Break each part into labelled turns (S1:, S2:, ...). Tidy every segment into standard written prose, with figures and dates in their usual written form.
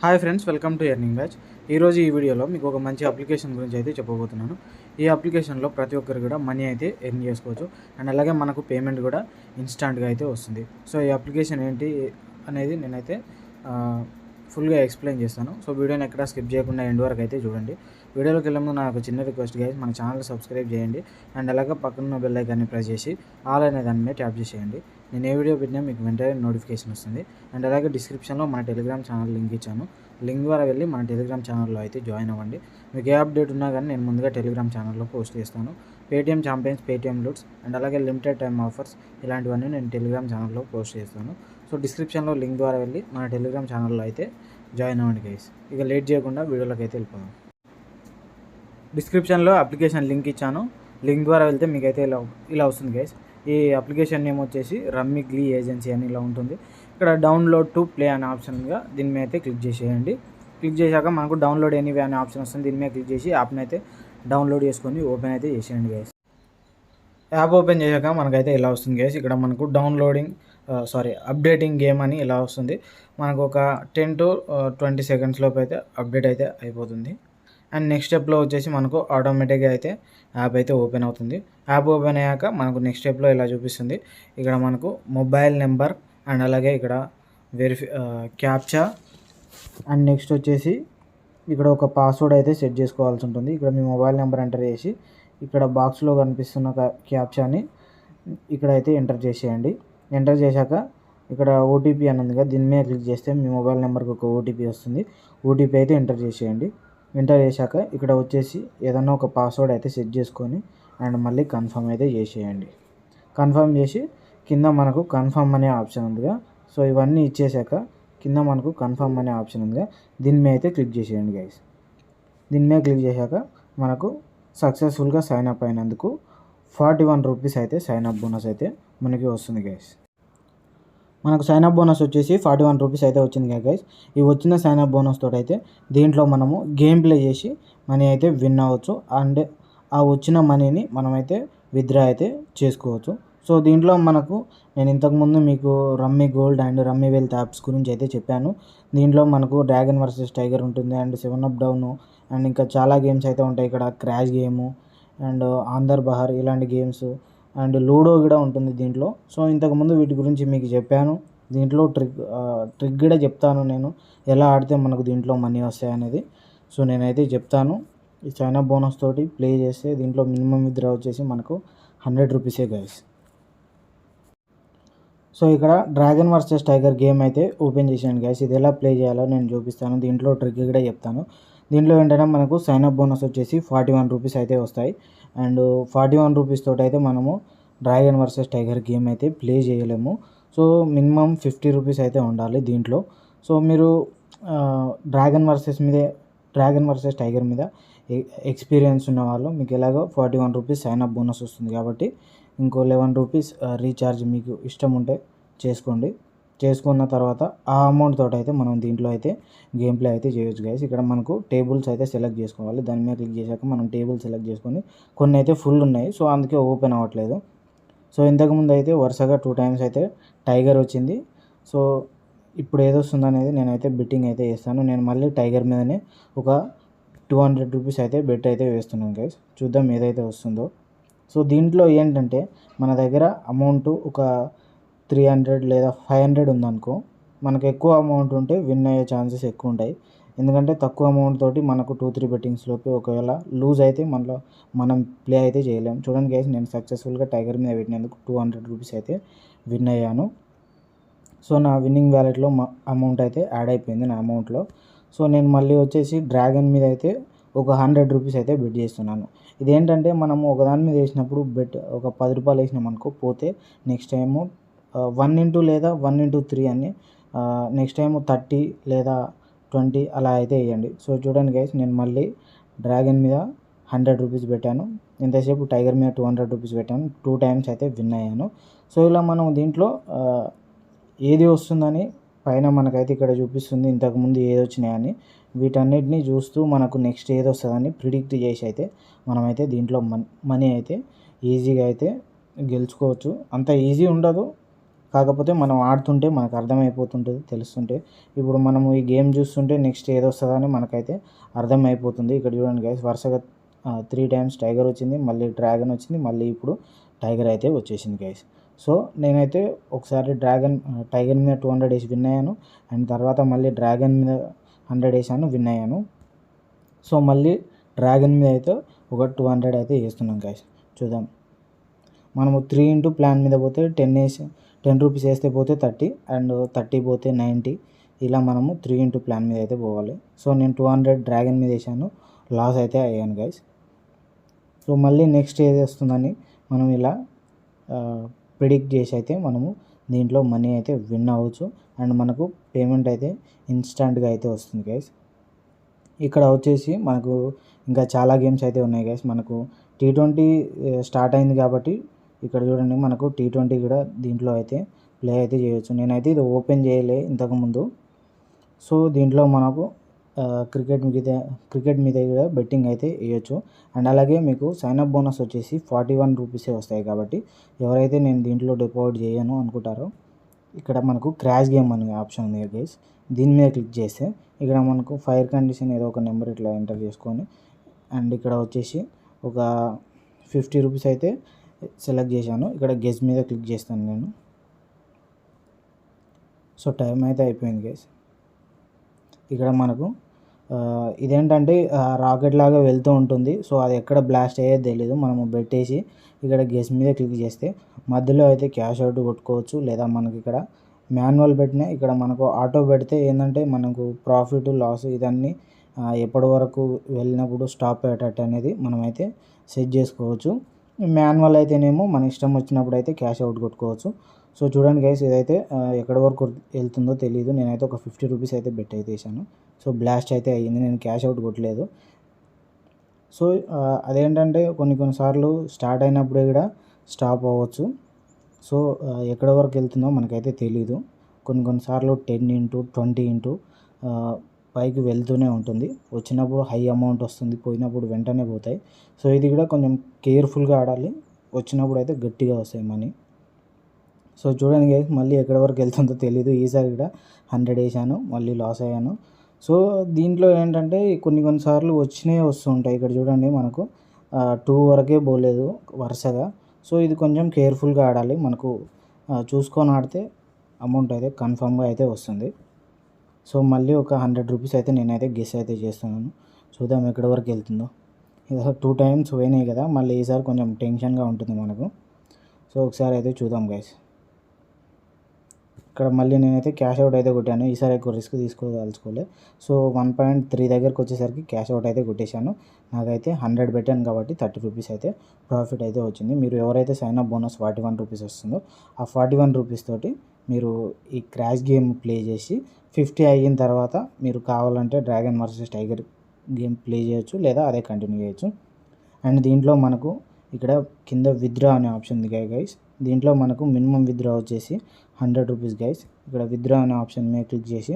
S1: Hi friends, welcome to earning batch. ఈరోజు ఈ వీడియోలో మీకు ఒక మంచి అప్లికేషన్ గురించి అయితే చెప్పబోతున్నాను. ఈ అప్లికేషన్లో ప్రతి ఒక్కరు కూడా మనీ అయితే ఎర్న్ చేసుకోవచ్చు అండ్ అలాగే మనకు పేమెంట్ కూడా ఇన్స్టాంట్గా అయితే వస్తుంది. సో ఈ అప్లికేషన్ ఏంటి అనేది నేనైతే ఫుల్గా ఎక్స్ప్లెయిన్ చేస్తాను. సో వీడియోని ఎక్కడ స్కిప్ చేయకుండా ఎండ్ వరకు అయితే చూడండి. వీడియోలోకి వెళ్ళే ముందు నాకు చిన్న రిక్వెస్ట్ గైస్, మన ఛానల్ సబ్స్క్రైబ్ చేయండి అండ్ అలాగే పక్కన బెల్ ఐకాన్ని ప్రెస్ చేసి ఆల్ అనే దాని మీద ట్యాప్ చేసేయండి. నేను ఏ వీడియో పెట్టినా మీకు వెంటనే నోటిఫికేషన్ వస్తుంది. అండ్ అలాగే డిస్క్రిప్షన్లో మన టెలిగ్రామ్ ఛానల్ లింక్ ఇచ్చాను. లింక్ ద్వారా వెళ్ళి మన టెలిగ్రామ్ ఛానల్లో అయితే జాయిన్ అవ్వండి. మీకు ఏ అప్డేట్ ఉన్నా కానీ నేను ముందుగా టెలిగ్రామ్ ఛానల్లో పోస్ట్ చేస్తాను. Paytm champions, Paytm loots and అలాగే లిమిటెడ్ టైమ్ ఆఫర్స్ ఇలాంటివన్నీ నేను టెలిగ్రామ్ ఛానల్లో పోస్ట్ చేస్తాను. సో డిస్క్రిప్షన్లో లింక్ ద్వారా వెళ్ళి మన టెలిగ్రామ్ ఛానల్లో అయితే జాయిన్ అవ్వండి గైస్. ఇక లేట్ చేయకుండా వీడియోలోకి అయితే వెళ్ళిపోదాం. డిస్క్రిప్షన్లో అప్లికేషన్ లింక్ ఇచ్చాను. లింక్ ద్వారా వెళ్తే మీకైతే ఇలా వస్తుంది గైస్. ఈ అప్లికేషన్ నేమ్ వచ్చేసి రమ్మీ గ్లీ ఏజెన్సీ అని ఇలా ఉంటుంది. ఇక్కడ డౌన్లోడ్ టు ప్లే అనే ఆప్షన్గా దీని మీద అయితే క్లిక్ చేసేయండి. క్లిక్ చేశాక మనకు డౌన్లోడ్ ఎనీవే అనే ఆప్షన్ వస్తుంది. దీని మీద క్లిక్ చేసి యాప్ని అయితే డౌన్లోడ్ చేసుకొని ఓపెన్ అయితే చేసేయండి గైస్. యాప్ ఓపెన్ చేశాక మనకైతే ఇలా వస్తుంది గైస్. ఇక్కడ మనకు అప్డేటింగ్ గేమ్ అని ఇలా వస్తుంది. మనకు ఒక 10 to 20 seconds లోపు అయితే అప్డేట్ అయితే అయిపోతుంది. అండ్ నెక్స్ట్ స్టెప్లో వచ్చేసి మనకు ఆటోమేటిక్గా అయితే యాప్ అయితే ఓపెన్ అవుతుంది. యాప్ ఓపెన్ అయ్యాక మనకు నెక్స్ట్ స్టెప్లో ఇలా చూపిస్తుంది. ఇక్కడ మనకు మొబైల్ నెంబర్ అండ్ అలాగే ఇక్కడ క్యాప్చా అండ్ నెక్స్ట్ వచ్చేసి ఇక్కడ ఒక పాస్వర్డ్ అయితే సెట్ చేసుకోవాల్సి ఉంటుంది. ఇక్కడ మీ మొబైల్ నెంబర్ ఎంటర్ చేసి ఇక్కడ బాక్స్లో కనిపిస్తున్న క్యాప్చాని ఇక్కడైతే ఎంటర్ చేసేయండి. ఎంటర్ చేశాక ఇక్కడ ఓటీపీ అని ఉంది కదా, దీని మీద క్లిక్ చేస్తే మీ మొబైల్ నెంబర్కి ఒక ఓటీపీ వస్తుంది. ఓటీపీ అయితే ఎంటర్ చేసేయండి. ఎంటర్ చేశాక ఇక్కడ వచ్చేసి ఏదన్నా ఒక పాస్వర్డ్ అయితే సెట్ చేసుకొని అండ్ మళ్ళీ కన్ఫర్మ్ అయితే చేసేయండి. కన్ఫర్మ్ చేసి కింద మనకు కన్ఫర్మ్ అనే ఆప్షన్ ఉందిగా, సో ఇవన్నీ ఇచ్చేసాక కింద మనకు కన్ఫర్మ్ అనే ఆప్షన్ ఉందిగా, దీని మీద అయితే క్లిక్ చేసేయండి గైస్. దీని మీద క్లిక్ చేశాక మనకు సక్సెస్ఫుల్గా సైన్ అప్ అయినందుకు 41 రూపీస్ అయితే సైన్ అప్ బోనస్ అయితే మనకి వస్తుంది గైస్. మనకు సైన్ అప్ బోనస్ వచ్చేసి 41 రూపీస్ అయితే వచ్చింది కదా గైస్. ఈ వచ్చిన సైన్ అప్ బోనస్ తోటి అయితే దీంట్లో మనము గేమ్ ప్లే చేసి మనీ అయితే విన్ అవ్వచ్చు అండ్ ఆ వచ్చిన మనీని మనమైతే విత్డ్రా అయితే చేసుకోవచ్చు. సో దీంట్లో మనకు నేను ఇంతకుముందు మీకు rummy gold and rummy wealth apps గురించి అయితే చెప్పాను. దీంట్లో మనకు డ్రాగన్ వర్సెస్ టైగర్ ఉంటుంది అండ్ 7 Up డౌన్ అండ్ ఇంకా చాలా గేమ్స్ అయితే ఉంటాయి. ఇక్కడ క్రాష్ గేము అండ్ ఆందర్ బహార్ ఇలాంటి గేమ్స్ అండ్ లూడో కూడా ఉంటుంది దీంట్లో. సో ఇంతకుముందు వీటి గురించి మీకు చెప్పాను. దీంట్లో ట్రిక్ కూడా చెప్తాను నేను, ఎలా ఆడితే మనకు దీంట్లో మనీ వస్తాయి అనేది. సో నేనైతే చెప్తాను. ఈ సైన్ అప్ బోనస్ తోటి ప్లే చేస్తే దీంట్లో మినిమం విత్డ్రా వచ్చేసి మనకు 100 రూపీసే గైస్. సో ఇక్కడ డ్రాగన్ వర్సెస్ టైగర్ గేమ్ అయితే ఓపెన్ చేసాను గైస్. ఇది ఎలా ప్లే చేయాలో నేను చూపిస్తాను. దీంట్లో ట్రిక్ కూడా చెప్తాను. దీంట్లో ఏంటంటే మనకు సైన్ అప్ బోనస్ వచ్చేసి 41 రూపీస్ అయితే వస్తాయి అండ్ 41 రూపీస్ తోటి అయితే మనము డ్రాగన్ వర్సెస్ టైగర్ గేమ్ అయితే ప్లే చేయలేము. సో మినిమం 50 రూపీస్ అయితే ఉండాలి దీంట్లో. సో మీరు డ్రాగన్ వర్సెస్ టైగర్ మీద ఎక్స్పీరియన్స్ ఉన్న వాళ్ళు మీకు ఎలాగో 41 రూపీస్ సైన్ అప్ బోనస్ వస్తుంది కాబట్టి ఇంకో 11 రూపీస్ రీఛార్జ్ మీకు ఇష్టం ఉంటే చేసుకోండి. చేసుకున్న తర్వాత ఆ అమౌంట్ తోటి అయితే మనం దీంట్లో అయితే గేమ్ ప్లే అయితే చేయొచ్చు గైస్. ఇక్కడ మనకు టేబుల్స్ అయితే సెలెక్ట్ చేసుకోవాలి. దాని మీద క్లిక్ చేశాక మనం టేబుల్ సెలెక్ట్ చేసుకొని కొన్ని అయితే ఫుల్ ఉన్నాయి, సో అందుకే ఓపెన్ అవ్వట్లేదు. సో ఇంతకుముందు అయితే వరుసగా 2 times అయితే టైగర్ వచ్చింది. సో ఇప్పుడు ఏది వస్తుంది అనేది నేనైతే బెట్టింగ్ అయితే వేస్తాను. నేను మళ్ళీ టైగర్ మీదనే ఒక 200 రూపీస్ అయితే బెట్ అయితే వేస్తున్నాను గైస్. చూద్దాం ఏదైతే వస్తుందో. సో దీంట్లో ఏంటంటే మన దగ్గర అమౌంట్ ఒక 300 లేదా 500 ఉందనుకో, మనకు ఎక్కువ అమౌంట్ ఉంటే విన్ అయ్యే ఛాన్సెస్ ఎక్కువ ఉంటాయి. ఎందుకంటే తక్కువ అమౌంట్ తోటి మనకు 2-3 బెట్టింగ్స్లోకి ఒకవేళ లూజ్ అయితే మనం ప్లే అయితే చేయలేం. చూడండి గైస్, నేను సక్సెస్ఫుల్గా టైగర్ మీద పెట్టినందుకు 200 రూపీస్ అయితే విన్ అయ్యాను. సో నా విన్నింగ్ వ్యాలెట్లో అమౌంట్ అయితే యాడ్ అయిపోయింది నా అమౌంట్లో. సో నేను మళ్ళీ వచ్చేసి డ్రాగన్ మీద అయితే ఒక 100 రూపీస్ అయితే బెట్ చేస్తున్నాను. ఇదేంటంటే మనము ఒకదాని మీద వేసినప్పుడు బెట్ ఒక 10 రూపాయలు వేసినాం అనుకో, పోతే నెక్స్ట్ టైము 1 లేదా 1 అని నెక్స్ట్ టైము 30 లేదా 20 అలా అయితే వేయండి. సో చూడండి గైస్, నేను మళ్ళీ డ్రాగన్ మీద 100 రూపీస్ పెట్టాను. ఇంతసేపు టైగర్ మీద 200 రూపీస్ పెట్టాను. 2 times అయితే విన్ అయ్యాను. సో ఇలా మనం దీంట్లో ఏది వస్తుందని పైన మనకైతే ఇక్కడ చూపిస్తుంది, ఇంతకుముందు ఏది వచ్చినాయని. వీటన్నిటిని చూస్తూ మనకు నెక్స్ట్ ఏది వస్తుందని ప్రిడిక్ట్ చేసి అయితే మనమైతే దీంట్లో మనీ అయితే ఈజీగా అయితే గెలుచుకోవచ్చు. అంత ఈజీ ఉండదు, కాకపోతే మనం ఆడుతుంటే మనకు అర్థమైపోతుంటుంది, తెలుస్తుంటే. ఇప్పుడు మనము ఈ గేమ్ చూస్తుంటే నెక్స్ట్ ఏదొస్తుందని మనకైతే అర్థమైపోతుంది. ఇక్కడ చూడండి గైస్, వరుసగా 3 టైమ్స్ టైగర్ వచ్చింది, మళ్ళీ డ్రాగన్ వచ్చింది, మళ్ళీ ఇప్పుడు టైగర్ అయితే వచ్చేసింది గైస్. సో నేనైతే ఒకసారి టైగర్ మీద 200 వేసి విన్ అయ్యాను, అండ్ తర్వాత మళ్ళీ డ్రాగన్ మీద 100 వేసాను, విన్ అయ్యాను. సో మళ్ళీ డ్రాగన్ మీద అయితే ఒక 200 అయితే వేస్తున్నాం గైస్. చూద్దాం, మనము 3 ఇంటూ ప్లాన్ మీద పోతే 10 రూపీస్ వేస్తే పోతే 30, అండ్ 30 పోతే 90, ఇలా మనము 3 ఇంటూ ప్లాన్ మీద అయితే పోవాలి. సో నేను 200 డ్రాగన్ మీద వేసాను, లాస్ అయితే అయ్యాను గైస్. సో మళ్ళీ నెక్స్ట్ ఏది వస్తుందని మనం ఇలా ప్రిడిక్ట్ చేసి అయితే మనము దీంట్లో మనీ అయితే విన్ అవ్వచ్చు, అండ్ మనకు పేమెంట్ అయితే ఇన్స్టంట్గా అయితే వస్తుంది గైస్. ఇక్కడ వచ్చేసి మనకు ఇంకా చాలా గేమ్స్ అయితే ఉన్నాయి గైస్. మనకు T20 స్టార్ట్ అయింది కాబట్టి ఇక్కడ చూడండి, మనకు T20 కూడా దీంట్లో అయితే ప్లే అయితే చేయొచ్చు. నేనైతే ఇది ఓపెన్ చేయలే ఇంతకుముందు. సో దీంట్లో మనకు క్రికెట్ మీద కూడా బెట్టింగ్ అయితే వేయచ్చు, అండ్ అలాగే మీకు సైన్అప్ బోనస్ వచ్చేసి 41 రూపీసే వస్తాయి. కాబట్టి ఎవరైతే నేను దీంట్లో డిపాజిట్ చేయను అనుకుంటారో, ఇక్కడ మనకు క్రాష్ గేమ్ అనే ఆప్షన్ ఉంది గైస్. దీని మీద క్లిక్ చేస్తే ఇక్కడ మనకు ఫైర్ కండిషన్ ఏదో ఒక నెంబర్ ఇట్లా ఎంటర్ చేసుకొని, అండ్ ఇక్కడ వచ్చేసి ఒక 50 రూపీస్ అయితే సెలెక్ట్ చేశాను. ఇక్కడ గెస్ మీద క్లిక్ చేస్తాను నేను. సో టైం అయితే అయిపోయింది గైస్. ఇక్కడ మనకు ఇదేంటంటే రాకెట్ లాగా వెళ్తూ ఉంటుంది. సో అది ఎక్కడ బ్లాస్ట్ అయ్యేది తెలీదు. మనము పెట్టేసి ఇక్కడ గెస్ మీద క్లిక్ చేస్తే మధ్యలో అయితే క్యాష్ అవుట్ కొట్టుకోవచ్చు, లేదా మనకి ఇక్కడ మాన్యువల్ పెట్టినా ఇక్కడ మనకు ఆటో పెడితే ఏంటంటే మనకు ప్రాఫిట్ లాస్ ఇదన్నీ ఎప్పటి వరకు వెళ్ళినప్పుడు స్టాప్ అయ్యేటట్టు అనేది మనమైతే సెట్ చేసుకోవచ్చు. మాన్యువల్ అయితేనేమో మన ఇష్టం వచ్చినప్పుడు అయితే క్యాష్ అవుట్ కొట్టుకోవచ్చు. సో చూడండి గైస్, ఇదైతే ఎక్కడి వరకు వెళ్తుందో తెలియదు. నేనైతే ఒక 50 రూపీస్ అయితే బెట్ అయితే వేసాను. సో బ్లాస్ట్ అయితే అయ్యింది, నేను క్యాష్ అవుట్ కొట్టలేదు. సో అదేంటంటే కొన్నిసార్లు స్టార్ట్ అయినప్పుడే కూడా స్టాప్ అవ్వచ్చు. సో ఎక్కడి వరకు వెళ్తుందో మనకైతే తెలీదు. కొన్నిసార్లు 10 ఇంటూ 20 ఇంటూ పైకి వెళ్తూనే ఉంటుంది. వచ్చినప్పుడు హై అమౌంట్ వస్తుంది, పోయినప్పుడు వెంటనే పోతాయి. సో ఇది కూడా కొంచెం కేర్ఫుల్గా ఆడాలి. వచ్చినప్పుడు అయితే గట్టిగా వస్తాయి మనీ. సో చూడండి గైస్, మళ్ళీ ఎక్కడి వరకు వెళ్తుందో తెలీదు. ఈసారి కూడా 100 వేసాను, మళ్ళీ లాస్ అయ్యాను. సో దీంట్లో ఏంటంటే కొన్నిసార్లు వచ్చినాయి వస్తుంటాయి. ఇక్కడ చూడండి, మనకు 2 వరకే పోలేదు వరుసగా. సో ఇది కొంచెం కేర్ఫుల్గా ఆడాలి. మనకు చూసుకొని ఆడితే అమౌంట్ అయితే కన్ఫామ్గా అయితే వస్తుంది. సో మళ్ళీ ఒక 100 రూపీస్ అయితే నేనైతే గెస్ అయితే చేస్తున్నాను. చూద్దాం ఎక్కడి వరకు వెళ్తుందో. ఇది 2 టైమ్స్ పోయినాయి కదా, మళ్ళీ ఈసారి కొంచెం టెన్షన్గా ఉంటుంది మనకు. సో ఒకసారి అయితే చూద్దాం గైస్. ఇక్కడ మళ్ళీ నేనైతే క్యాష్ అవుట్ అయితే కొట్టాను. ఈసారి ఎక్కువ రిస్క్ తీసుకోదలుచుకోలే. సో 1.3 దగ్గరకు వచ్చేసరికి క్యాష్ అవుట్ అయితే కొట్టేశాను. నాకైతే 100 పెట్టాను కాబట్టి 30 రూపీస్ అయితే ప్రాఫిట్ అయితే వచ్చింది. మీరు ఎవరైతే సైన్అప్ బోనస్ 41 రూపీస్ వస్తుందో ఆ 41 రూపీస్ తోటి మీరు ఈ క్రాష్ గేమ్ ప్లే చేసి 50 అయిన తర్వాత మీరు కావాలంటే dragon versus tiger game play చేయొచ్చు, లేదా అదే కంటిన్యూ చేయొచ్చు. అండ్ దీంట్లో మనకు ఇక్కడ కింద విత్డ్రా అనే ఆప్షన్ ఉంది గైస్. దీంట్లో మనకు మినిమం విత్డ్రా వచ్చేసి 100 రూపీస్ గైస్. ఇక్కడ విత్డ్రా అనే ఆప్షన్ మీద క్లిక్ చేసి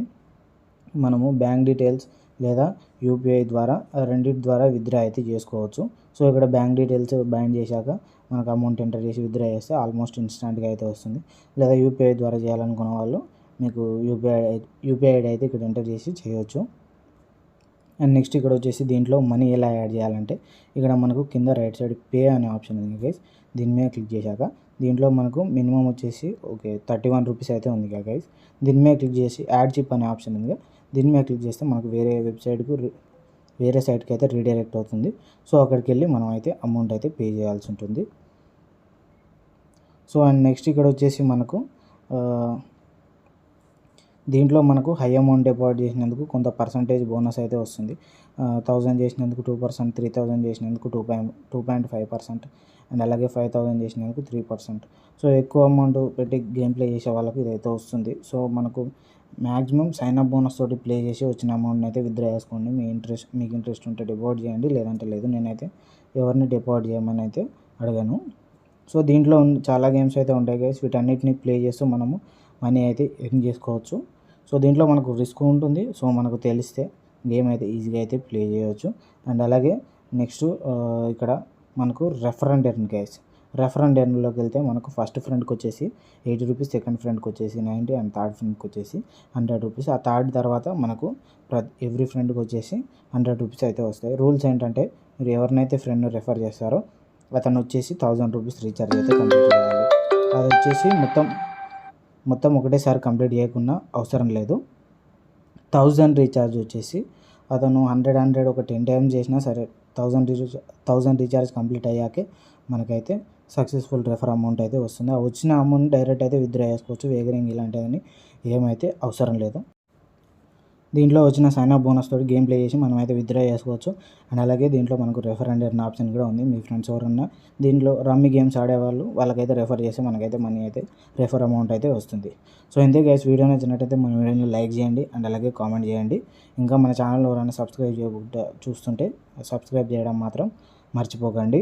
S1: మనము బ్యాంక్ డీటెయిల్స్ లేదా యూపీఐ ద్వారా రెండింటి ద్వారా విత్డ్రా అయితే చేసుకోవచ్చు. సో ఇక్కడ బ్యాంక్ డీటెయిల్స్ బైండ్ చేశాక మనకు అమౌంట్ ఎంటర్ చేసి విత్డ్రా చేస్తే ఆల్మోస్ట్ ఇన్స్టెంట్గా అయితే వస్తుంది. లేదా యూపీఐ ద్వారా చేయాలనుకున్న వాళ్ళు మీకు యూపీఐ ఐడి అయితే ఇక్కడ ఎంటర్ చేసి చేయవచ్చు. అండ్ నెక్స్ట్ ఇక్కడ వచ్చేసి దీంట్లో మనీ ఎలా యాడ్ చేయాలంటే ఇక్కడ మనకు కింద రైట్ సైడ్ పే అనే ఆప్షన్ ఉంది గైస్. దీని మీద క్లిక్ చేశాక దీంట్లో మనకు మినిమం వచ్చేసి 31 రూపీస్ అయితే ఉంది గైస్. దీని మీద క్లిక్ చేసి యాడ్ చిప్ అనే ఆప్షన్ ఉంది. దీని మీద క్లిక్ చేస్తే మనకు వేరే సైట్కి అయితే రీడైరెక్ట్ అవుతుంది. సో అక్కడికి వెళ్ళి మనం అయితే అమౌంట్ అయితే పే చేయాల్సి ఉంటుంది. సో అండ్ నెక్స్ట్ ఇక్కడ వచ్చేసి మనకు దీంట్లో మనకు హై అమౌంట్ డిపాజిట్ చేసినందుకు కొంత పర్సంటేజ్ బోనస్ అయితే వస్తుంది. 1000 చేసినందుకు 2%, 3000 చేసినందుకు 2.5%, అండ్ అలాగే 5000 చేసినందుకు 3%. సో ఎక్కువ అమౌంట్ పెట్టి గేమ్ ప్లే చేసే వాళ్ళకు ఇదైతే వస్తుంది. సో మనకు మ్యాక్సిమం సైన్అప్ బోనస్ తోటి ప్లే చేసి వచ్చిన అమౌంట్ని అయితే విత్డ్రా చేసుకోండి. మీకు ఇంట్రెస్ట్ ఉంటే డిపాజిట్ చేయండి, లేదంటే లేదు. నేనైతే ఎవరిని డిపాజిట్ చేయమని అయితే అడగాను. సో దీంట్లో చాలా గేమ్స్ అయితే ఉంటాయి గైస్. వీటన్నిటిని ప్లే చేస్తూ మనము మనీ అయితే ఎర్న్ చేసుకోవచ్చు. సో దీంట్లో మనకు రిస్క్ ఉంటుంది. సో మనకు తెలిస్తే గేమ్ అయితే ఈజీగా అయితే ప్లే చేయవచ్చు. అండ్ అలాగే నెక్స్ట్ ఇక్కడ మనకు refer and earn guys. Refer and ఎర్న్లోకి వెళ్తే మనకు ఫస్ట్ ఫ్రెండ్కి వచ్చేసి 80 రూపీస్, సెకండ్ ఫ్రెండ్కి వచ్చేసి 90 అండ్ థర్డ్ ఫ్రెండ్కి వచ్చేసి 100 రూపీస్. ఆ థర్డ్ తర్వాత మనకు ఎవ్రీ ఫ్రెండ్కి వచ్చేసి 100 రూపీస్ అయితే వస్తాయి. రూల్స్ ఏంటంటే మీరు ఎవరినైతే ఫ్రెండ్ని రెఫర్ చేస్తారో అతను వచ్చేసి 1000 రూపీస్ రీఛార్జ్ అయితే కంప్లీట్ చేయాలి. అది వచ్చేసి మొత్తం ఒకటేసారి కంప్లీట్ చేయకుండా అవసరం లేదు. 1000 రీఛార్జ్ వచ్చేసి అతను 100 ఒక 10 టైమ్స్ చేసినా సరే 1000 రీఛార్జ్ కంప్లీట్ అయ్యాకే మనకైతే సక్సెస్ఫుల్ రెఫర్ అమౌంట్ అయితే వస్తుంది. ఆ వచ్చిన అమౌంట్ డైరెక్ట్ అయితే విత్డ్రా చేసుకోవచ్చు. వేగరింగ్ ఇలాంటివన్నీ ఏమైతే అవసరం లేదు. దీంట్లో వచ్చిన సైన్ అప్ బోనస్ తోటి గేమ్ ప్లే చేసి మనం అయితే విత్డ్రా చేసుకోవచ్చు. అండ్ అలాగే దీంట్లో మనకు రెఫర్ అండ్ ఎర్న్ ఆప్షన్ కూడా ఉంది. మీ ఫ్రెండ్స్ ఎవరన్నా దీంట్లో రమ్మీ గేమ్స్ ఆడేవాళ్ళు వాళ్ళకైతే రెఫర్ చేసి మనకైతే మనీ అయితే రెఫర్ అమౌంట్ అయితే వస్తుంది. సో ఇంతే గైస్, వీడియో నచ్చినట్టయితే మన వీడియోని లైక్ చేయండి అండ్ అలాగే కామెంట్ చేయండి. ఇంకా మన ఛానల్ ఎవరైనా సబ్స్క్రైబ్ చేయకుండా చూస్తుంటే సబ్స్క్రైబ్ చేయడం మాత్రం మర్చిపోకండి.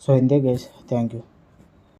S1: సో ఇంతే గైస్, థ్యాంక్ యూ.